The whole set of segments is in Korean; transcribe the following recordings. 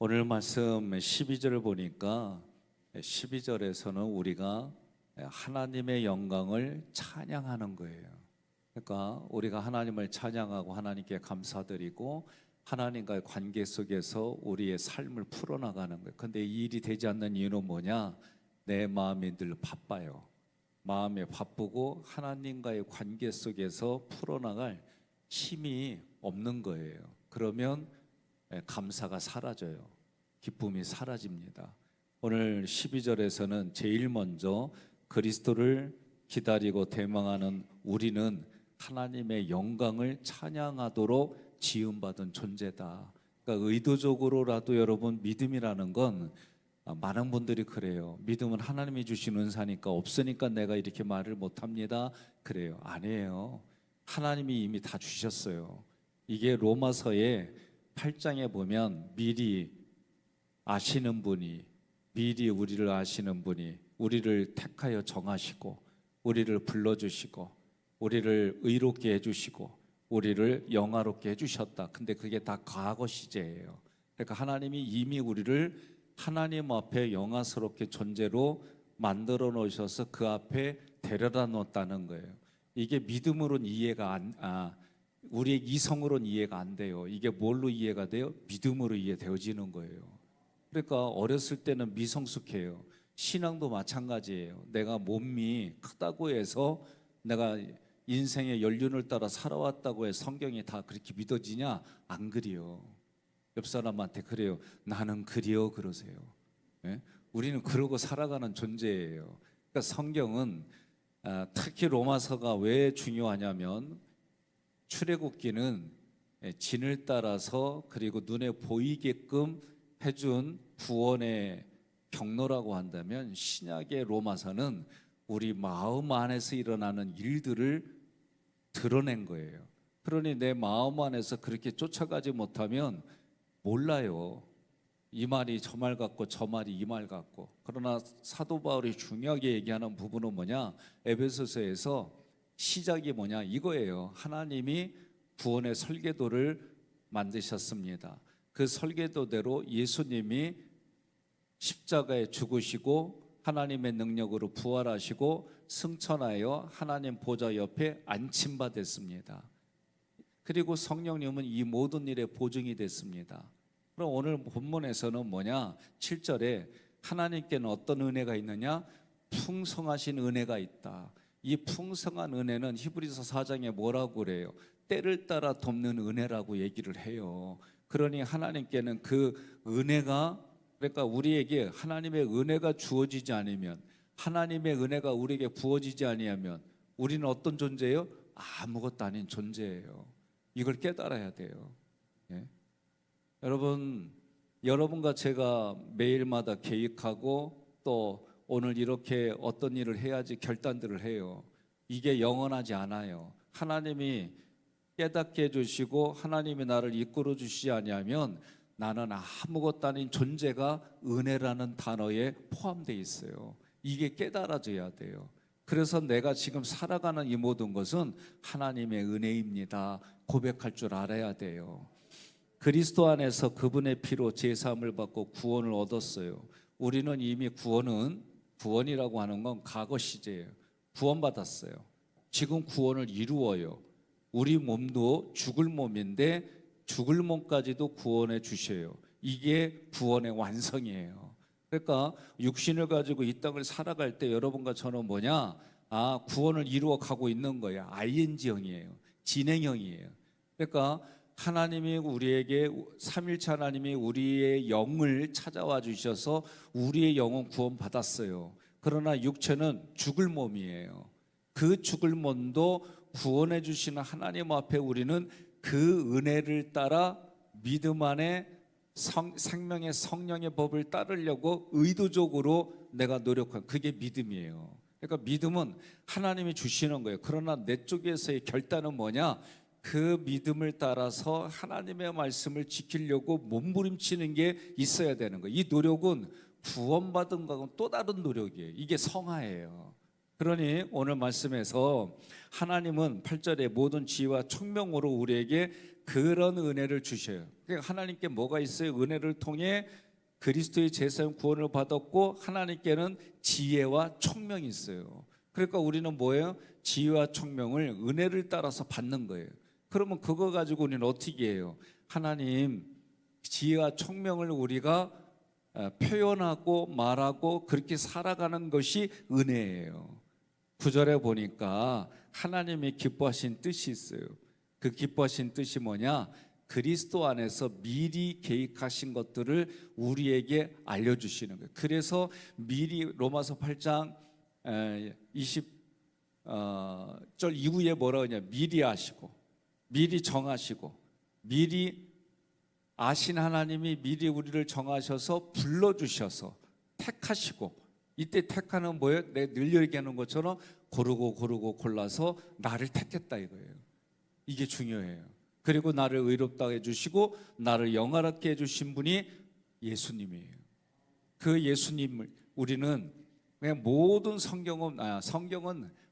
오늘 말씀 12절을 보니까 12절에서는 우리가 하나님의 영광을 찬양하는 거예요. 그러니까 우리가 하나님을 찬양하고 하나님께 감사드리고 하나님과의 관계 속에서 우리의 삶을 풀어나가는 거예요. 근데 이 일이 되지 않는 이유는 뭐냐? 내 마음이 늘 바빠요. 마음이 바쁘고 하나님과의 관계 속에서 풀어나갈 힘이 없는 거예요. 그러면 감사가 사라져요. 기쁨이 사라집니다. 오늘 12절에서는 제일 먼저 그리스도를 기다리고 대망하는 우리는 하나님의 영광을 찬양하도록 지음받은 존재다. 그러니까 의도적으로라도 여러분, 믿음이라는 건 많은 분들이 그래요. 믿음은 하나님이 주신 은사니까, 없으니까 내가 이렇게 말을 못합니다. 그래요. 아니에요. 하나님이 이미 다 주셨어요. 이게 로마서의 8장에 보면 미리 아시는 분이, 미리 우리를 아시는 분이 우리를 택하여 정하시고 우리를 불러주시고 우리를 의롭게 해주시고 우리를 영화롭게 해주셨다. 근데 그게 다 과거 시제예요. 그러니까 하나님이 이미 우리를 하나님 앞에 영화스럽게 존재로 만들어 놓으셔서 그 앞에 데려다 놓았다는 거예요. 이게 믿음으로는 이해가 우리의 이성으로는 이해가 안 돼요. 이게 뭘로 이해가 돼요? 믿음으로 이해되어지는 거예요. 그러니까 어렸을 때는 미성숙해요. 신앙도 마찬가지예요. 내가 몸이 크다고 해서 내가 인생의 연륜을 따라 살아왔다고 해서 성경이 다 그렇게 믿어지냐? 안 그래요. 옆 사람한테 그래요. 나는 그래요, 그러세요. 네? 우리는 그러고 살아가는 존재예요. 그러니까 성경은 특히 로마서가 왜 중요하냐면, 출애굽기는 진을 따라서 그리고 눈에 보이게끔 해준 구원의 경로라고 한다면, 신약의 로마서는 우리 마음 안에서 일어나는 일들을 드러낸 거예요. 그러니 내 마음 안에서 그렇게 쫓아가지 못하면 몰라요. 이 말이 저 말 같고 저 말이 이 말 같고. 그러나 사도 바울이 중요하게 얘기하는 부분은 뭐냐? 에베소서에서 시작이 뭐냐? 이거예요. 하나님이 구원의 설계도를 만드셨습니다. 그 설계도대로 예수님이 십자가에 죽으시고 하나님의 능력으로 부활하시고 승천하여 하나님 보좌 옆에 안침받았습니다. 그리고 성령님은 이 모든 일에 보증이 됐습니다. 그럼 오늘 본문에서는 뭐냐? 7절에 하나님께는 어떤 은혜가 있느냐? 풍성하신 은혜가 있다. 이 풍성한 은혜는 히브리서 4장에 뭐라고 그래요? 때를 따라 돕는 은혜라고 얘기를 해요. 그러니 하나님께는 그 은혜가, 그러니까 우리에게 하나님의 은혜가 주어지지 않으면, 하나님의 은혜가 우리에게 부어지지 아니하면 우리는 어떤 존재예요? 아무것도 아닌 존재예요. 이걸 깨달아야 돼요. 예? 여러분과 제가 매일마다 계획하고 또 오늘 이렇게 어떤 일을 해야지 결단들을 해요. 이게 영원하지 않아요. 하나님이 깨닫게 해주시고 하나님이 나를 이끌어 주시지 아니하면 나는 아무것도 아닌 존재가 은혜라는 단어에 포함되어 있어요. 이게 깨달아져야 돼요. 그래서 내가 지금 살아가는 이 모든 것은 하나님의 은혜입니다. 고백할 줄 알아야 돼요. 그리스도 안에서 그분의 피로 제사함을 받고 구원을 얻었어요. 우리는 이미 구원이라고 하는 건 과거 시제예요. 구원받았어요. 지금 구원을 이루어요. 우리 몸도 죽을 몸인데 죽을 몸까지도 구원해 주셔요. 이게 구원의 완성이에요. 그러니까 육신을 가지고 이 땅을 살아갈 때 여러분과 저는 뭐냐? 구원을 이루어 가고 있는 거예요. ing형이에요. 진행형이에요. 그러니까 하나님이 우리에게, 삼일체 하나님이 우리의 영을 찾아와 주셔서 우리의 영은 구원받았어요. 그러나 육체는 죽을 몸이에요. 그 죽을 몸도 구원해 주시는 하나님 앞에 우리는 그 은혜를 따라 믿음 안에 생명의 성령의 법을 따르려고 의도적으로 내가 노력한, 그게 믿음이에요. 그러니까 믿음은 하나님이 주시는 거예요. 그러나 내 쪽에서의 결단은 뭐냐? 그 믿음을 따라서 하나님의 말씀을 지키려고 몸부림치는 게 있어야 되는 거예요. 이 노력은 구원받은 것과는 또 다른 노력이에요. 이게 성화예요. 그러니 오늘 말씀에서 하나님은 8절에 모든 지혜와 총명으로 우리에게 그런 은혜를 주셔요. 그러니까 하나님께 뭐가 있어요? 은혜를 통해 그리스도의 제사용 구원을 받았고 하나님께는 지혜와 총명이 있어요. 그러니까 우리는 뭐예요? 지혜와 총명을 은혜를 따라서 받는 거예요. 그러면 그거 가지고 우리는 어떻게 해요? 하나님 지혜와 총명을 우리가 표현하고 말하고 그렇게 살아가는 것이 은혜예요. 9절에 보니까 하나님이 기뻐하신 뜻이 있어요. 그 기뻐하신 뜻이 뭐냐? 그리스도 안에서 미리 계획하신 것들을 우리에게 알려주시는 거예요. 그래서 미리 로마서 8장 20절 이후에 뭐라고 하냐? 미리 아시고 미리 정하시고 미리 아신 하나님이 미리 우리를 정하셔서 불러주셔서 택하시고, 이때 택하는 뭐예요? 내 늘 얘기하는 것처럼 고르고 골라서 나를 택했다 이거예요. 이게 중요해요. 그리고 나를 의롭다 해주시고 나를 영화롭게 해주신 분이 예수님이에요. 그 예수님을 우리는 그냥 모든 성경은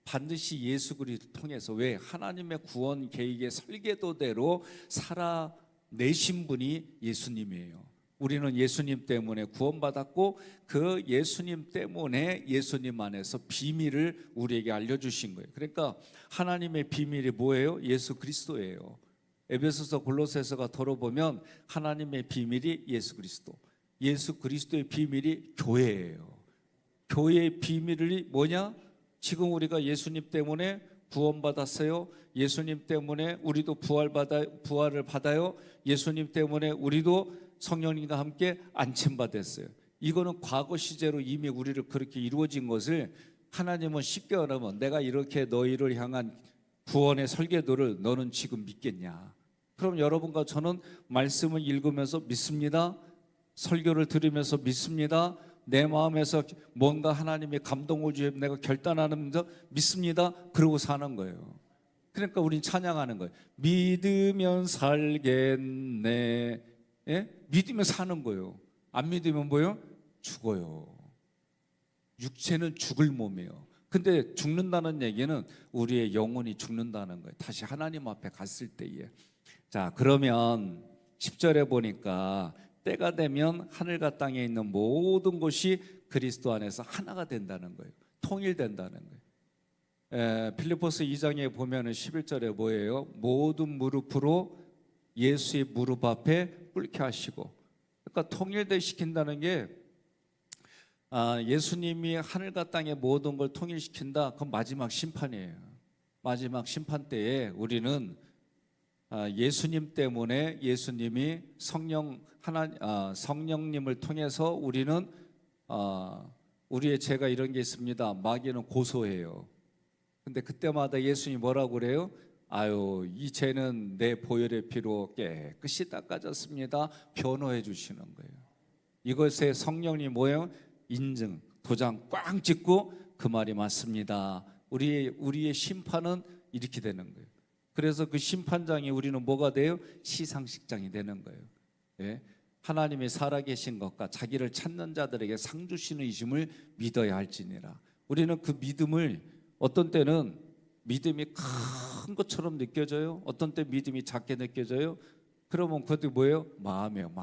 반드시 예수 그리스도를 통해서, 왜? 하나님의 구원 계획의 설계도대로 살아내신 분이 예수님이에요. 우리는 예수님 때문에 구원받았고 그 예수님 때문에 예수님 안에서 비밀을 우리에게 알려주신 거예요. 그러니까 하나님의 비밀이 뭐예요? 예수 그리스도예요. 에베소서 골로새서가 돌아보면 하나님의 비밀이 예수 그리스도, 예수 그리스도의 비밀이 교회예요. 교회의 비밀이 뭐냐? 지금 우리가 예수님 때문에 구원받았어요. 예수님 때문에 우리도 부활을 받아요. 예수님 때문에 우리도 성령님과 함께 안침받았어요. 이거는 과거 시제로 이미 우리를 그렇게 이루어진 것을 하나님은 쉽게 말하면, 내가 이렇게 너희를 향한 구원의 설계도를 너는 지금 믿겠냐? 그럼 여러분과 저는 말씀을 읽으면서 믿습니다. 설교를 들으면서 믿습니다. 내 마음에서 뭔가 하나님의 감동을 주시면 내가 결단하면서 믿습니다. 그러고 사는 거예요. 그러니까 우린 찬양하는 거예요. 믿으면 살겠네. 예? 믿으면 사는 거예요. 안 믿으면 뭐예요? 죽어요. 육체는 죽을 몸이에요. 근데 죽는다는 얘기는 우리의 영혼이 죽는다는 거예요. 다시 하나님 앞에 갔을 때에. 자, 그러면 10절에 보니까 때가 되면 하늘과 땅에 있는 모든 것이 그리스도 안에서 하나가 된다는 거예요. 통일된다는 거예요. 필리포스 2장에 보면은 11절에 뭐예요? 모든 무릎으로 예수의 무릎 앞에 꿇게 하시고, 그러니까 통일시킨다는 게 예수님이 하늘과 땅의 모든 걸 통일시킨다. 그건 마지막 심판이에요. 마지막 심판 때에 우리는 예수님 때문에, 예수님이 성령님을 통해서 우리는 우리의 죄가 이런 게 있습니다. 마귀는 고소해요. 근데 그때마다 예수님이 뭐라고 그래요? 아유, 이 죄는 내 보혈의 피로 깨끗이 닦아졌습니다. 변호해 주시는 거예요. 이것에 성령님 뭐예요? 인증, 도장 꽝 찍고 그 말이 맞습니다. 우리의 심판은 이렇게 되는 거예요. 그래서 그 심판장이 우리는 뭐가 돼요? 시상식장이 되는 거예요. 예? 하나님이 살아계신 것과 자기를 찾는 자들에게 상 주시는 이심을 믿어야 할지니라. 우리는 그 믿음을, 어떤 때는 믿음이 큰 것처럼 느껴져요. 어떤 때 믿음이 작게 느껴져요. 그러면 그것도 뭐예요? 마음이에요.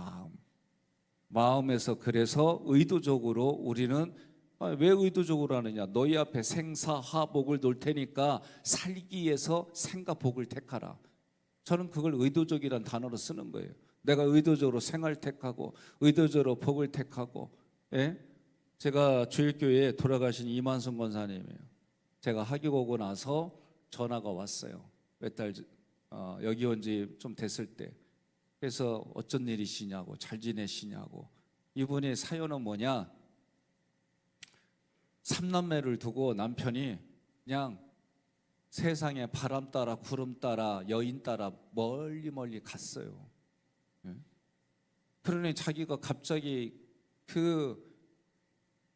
마음에서, 그래서 의도적으로 우리는, 왜 의도적으로 하느냐? 너희 앞에 생사화복을 놓을 테니까 살기 위해서 생과 복을 택하라. 저는 그걸 의도적이란 단어로 쓰는 거예요. 내가 의도적으로 생을 택하고 의도적으로 복을 택하고. 예? 제가 주일교회에 돌아가신 이만순 권사님이에요. 제가 학교 오고 나서 전화가 왔어요. 몇 달 여기 온 지 좀 됐을 때. 그래서 어쩐 일이시냐고, 잘 지내시냐고. 이분의 사연은 뭐냐? 3남매를 두고 남편이 그냥 세상에 바람 따라 구름 따라 여인 따라 멀리 갔어요. 그러니 자기가 갑자기 그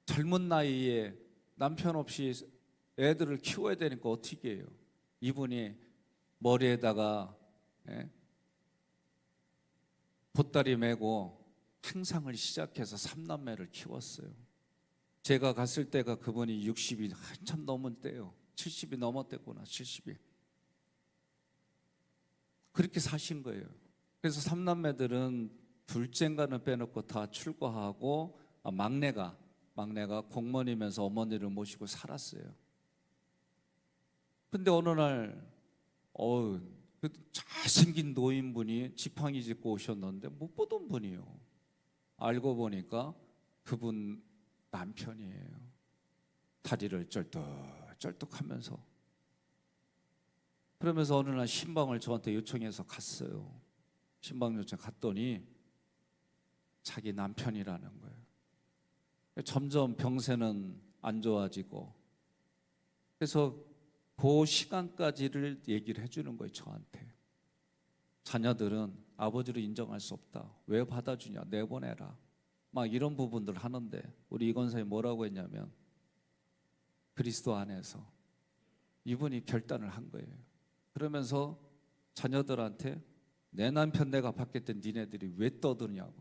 젊은 나이에 남편 없이 애들을 키워야 되니까 어떻게 해요? 이분이 머리에다가 보따리 메고 행상을 시작해서 3남매를 키웠어요. 제가 갔을 때가 그분이 60이 한참 넘은 때요. 70이 넘었대구나. 70이. 그렇게 사신 거예요. 그래서 삼남매들은 둘째인가는 빼놓고 다 출가하고 막내가 공무원이면서 어머니를 모시고 살았어요. 근데 어느 날 그 잘생긴 노인분이 지팡이 짚고 오셨는데 못 보던 분이요. 알고 보니까 그분 남편이에요. 다리를 쩔뚝쩔뚝하면서. 그러면서 어느 날 신방을 저한테 요청해서 갔어요. 신방 요청 갔더니 자기 남편이라는 거예요. 점점 병세는 안 좋아지고, 그래서 그 시간까지를 얘기를 해주는 거예요. 저한테. 자녀들은 아버지를 인정할 수 없다. 왜 받아주냐, 내보내라, 막 이런 부분들 하는데, 우리 이 권사님 뭐라고 했냐면, 그리스도 안에서 이분이 결단을 한 거예요. 그러면서 자녀들한테 내 남편 내가 받겠던 니네들이 왜 떠드냐고,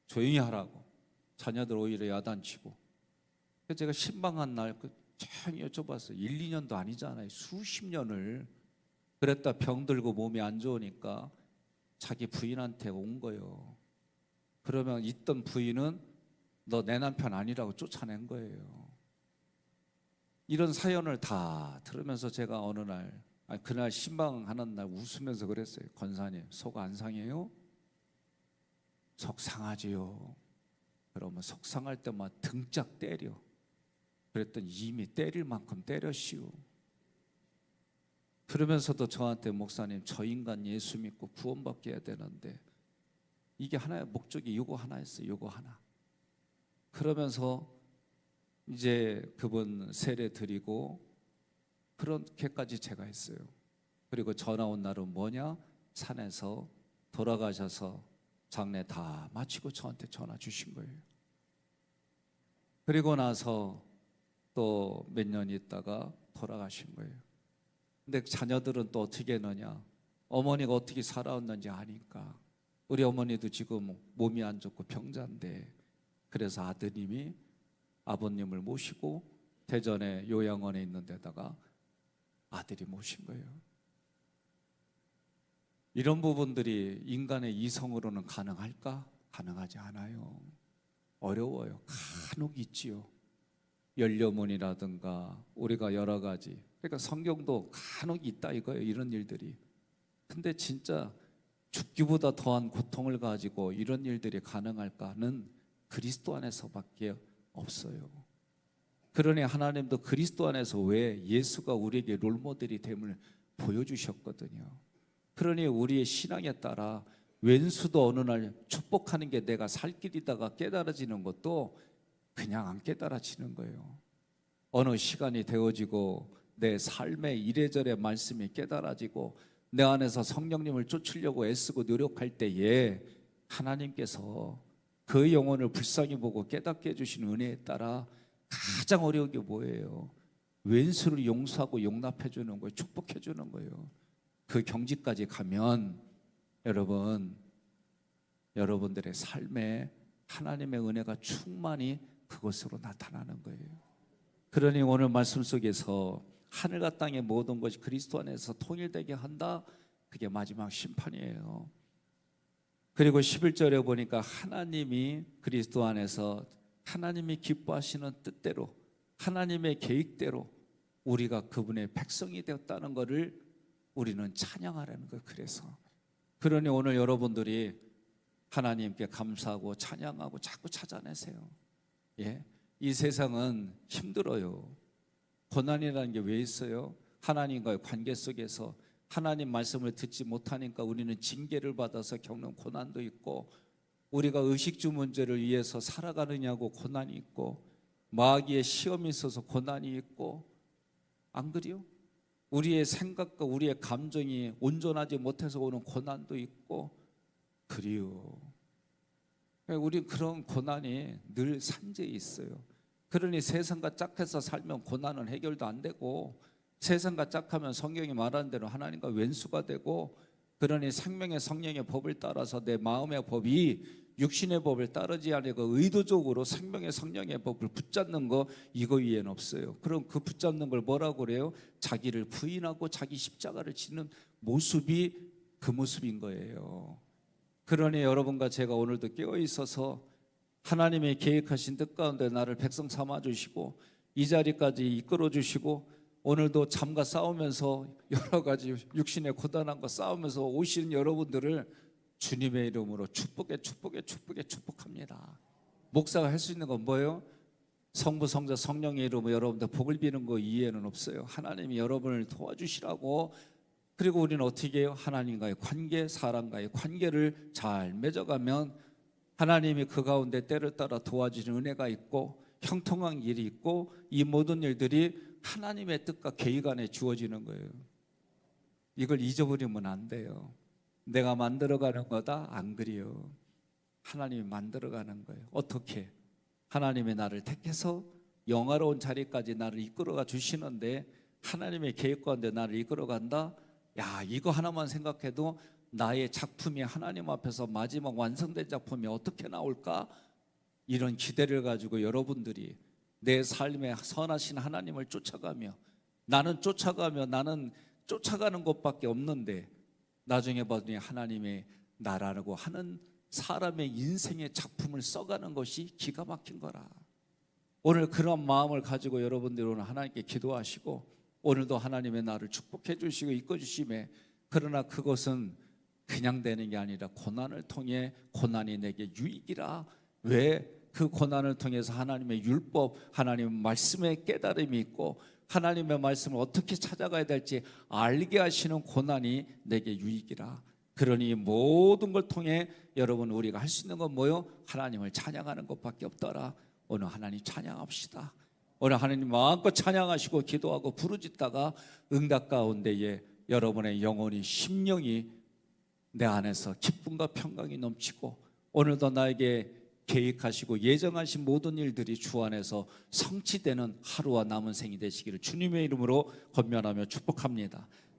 조용히 하라고. 자녀들 오히려 야단치고. 그래서 제가 신방한 날 조용히 여쭤봤어요. 1, 2년도 아니잖아요. 수십 년을. 그랬다 병들고 몸이 안 좋으니까 자기 부인한테 온 거예요. 그러면 있던 부인은 너 내 남편 아니라고 쫓아낸 거예요. 이런 사연을 다 들으면서 제가 어느 날, 그날 신방하는 날 웃으면서 그랬어요. 권사님, 속 안 상해요? 속 상하지요. 그러면 속상할 때마다 등짝 때려. 그랬더니 이미 때릴 만큼 때렸시오. 그러면서도 저한테, 목사님, 저 인간 예수 믿고 구원받게 해야 되는데 이게 하나의 목적이 요거 하나였어요. 요거 하나. 그러면서 이제 그분 세례 드리고 그렇게까지 제가 했어요. 그리고 전화 온 날은 뭐냐? 산에서 돌아가셔서 장례 다 마치고 저한테 전화 주신 거예요. 그리고 나서 또 몇 년 있다가 돌아가신 거예요. 근데 자녀들은 또 어떻게 했느냐? 어머니가 어떻게 살아왔는지 아니까. 우리 어머니도 지금 몸이 안 좋고 병자인데, 그래서 아드님이 아버님을 모시고 대전에 요양원에 있는 데다가 아들이 모신 거예요. 이런 부분들이 인간의 이성으로는 가능할까? 가능하지 않아요. 어려워요. 간혹 있지요. 연료문이라든가 우리가 여러 가지, 그러니까 성경도 간혹 있다 이거예요. 이런 일들이. 근데 진짜 죽기보다 더한 고통을 가지고 이런 일들이 가능할까는 그리스도 안에서밖에 없어요. 그러니 하나님도 그리스도 안에서 왜 예수가 우리에게 롤모델이 됨을 보여주셨거든요. 그러니 우리의 신앙에 따라 왼수도 어느 날 축복하는 게 내가 살 길이다가 깨달아지는 것도 그냥 안 깨달아지는 거예요. 어느 시간이 되어지고 내 삶의 이래저래 말씀이 깨달아지고 내 안에서 성령님을 쫓으려고 애쓰고 노력할 때에 하나님께서 그 영혼을 불쌍히 보고 깨닫게 해주신 은혜에 따라 가장 어려운 게 뭐예요? 왼수를 용서하고 용납해 주는 거예요. 축복해 주는 거예요. 그 경지까지 가면 여러분들의 삶에 하나님의 은혜가 충만히 그것으로 나타나는 거예요. 그러니 오늘 말씀 속에서 하늘과 땅의 모든 것이 그리스도 안에서 통일되게 한다. 그게 마지막 심판이에요. 그리고 11절에 보니까 하나님이 그리스도 안에서 하나님이 기뻐하시는 뜻대로 하나님의 계획대로 우리가 그분의 백성이 되었다는 것을 우리는 찬양하라는 거예요. 그러니 오늘 여러분들이 하나님께 감사하고 찬양하고 자꾸 찾아내세요. 이 세상은 힘들어요. 고난이라는 게 왜 있어요? 하나님과의 관계 속에서 하나님 말씀을 듣지 못하니까 우리는 징계를 받아서 겪는 고난도 있고, 우리가 의식주 문제를 위해서 살아가느냐고 고난이 있고, 마귀의 시험이 있어서 고난이 있고, 안 그래요? 우리의 생각과 우리의 감정이 온전하지 못해서 오는 고난도 있고 그래요. 우리 그런 고난이 늘 산재해 있어요. 그러니 세상과 짝해서 살면 고난은 해결도 안 되고, 세상과 짝하면 성경이 말하는 대로 하나님과 왼수가 되고, 그러니 생명의 성령의 법을 따라서 내 마음의 법이 육신의 법을 따르지 아니고 의도적으로 생명의 성령의 법을 붙잡는 거 이거 위에는 없어요. 그럼 그 붙잡는 걸 뭐라고 그래요? 자기를 부인하고 자기 십자가를 지는 모습이 그 모습인 거예요. 그러니 여러분과 제가 오늘도 깨어 있어서 하나님의 계획하신 뜻 가운데 나를 백성 삼아 주시고 이 자리까지 이끌어 주시고 오늘도 잠과 싸우면서 여러 가지 육신의 고단함과 싸우면서 오시는 여러분들을 주님의 이름으로 축복합니다. 목사가 할 수 있는 건 뭐예요? 성부, 성자, 성령의 이름으로 여러분들 복을 비는 거 이해는 없어요. 하나님이 여러분을 도와주시라고. 그리고 우리는 어떻게 해요? 하나님과의 관계, 사람과의 관계를 잘 맺어가면 하나님이 그 가운데 때를 따라 도와주시는 은혜가 있고 형통한 일이 있고 이 모든 일들이 하나님의 뜻과 계획 안에 주어지는 거예요. 이걸 잊어버리면 안 돼요. 내가 만들어가는 거다? 안 그래요. 하나님이 만들어가는 거예요. 어떻게? 하나님이 나를 택해서 영화로운 자리까지 나를 이끌어가 주시는데 하나님의 계획 가운데 나를 이끌어간다? 야, 이거 하나만 생각해도 나의 작품이 하나님 앞에서 마지막 완성된 작품이 어떻게 나올까? 이런 기대를 가지고 여러분들이 내 삶에 선하신 하나님을 쫓아가며 나는 쫓아가는 것밖에 없는데 나중에 보니 하나님의 나라라고 하는 사람의 인생의 작품을 써가는 것이 기가 막힌 거라. 오늘 그런 마음을 가지고 여러분들이 오늘 하나님께 기도하시고 오늘도 하나님의 나를 축복해 주시고 이끌어 주심에 그러나 그것은 그냥 되는 게 아니라 고난을 통해 고난이 내게 유익이라. 왜? 그 고난을 통해서 하나님의 율법, 하나님의 말씀의 깨달음이 있고 하나님의 말씀을 어떻게 찾아가야 될지 알게 하시는 고난이 내게 유익이라. 그러니 모든 걸 통해 여러분 우리가 할 수 있는 건 뭐요? 하나님을 찬양하는 것밖에 없더라. 오늘 하나님 찬양합시다. 오늘 하나님 마음껏 찬양하시고 기도하고 부르짖다가 응답 가운데에 여러분의 영혼이 심령이 내 안에서 기쁨과 평강이 넘치고 오늘도 나에게 계획하시고 예정하신 모든 일들이 주 안에서 성취되는 하루와 남은 생이 되시기를 주님의 이름으로 권면하며 축복합니다.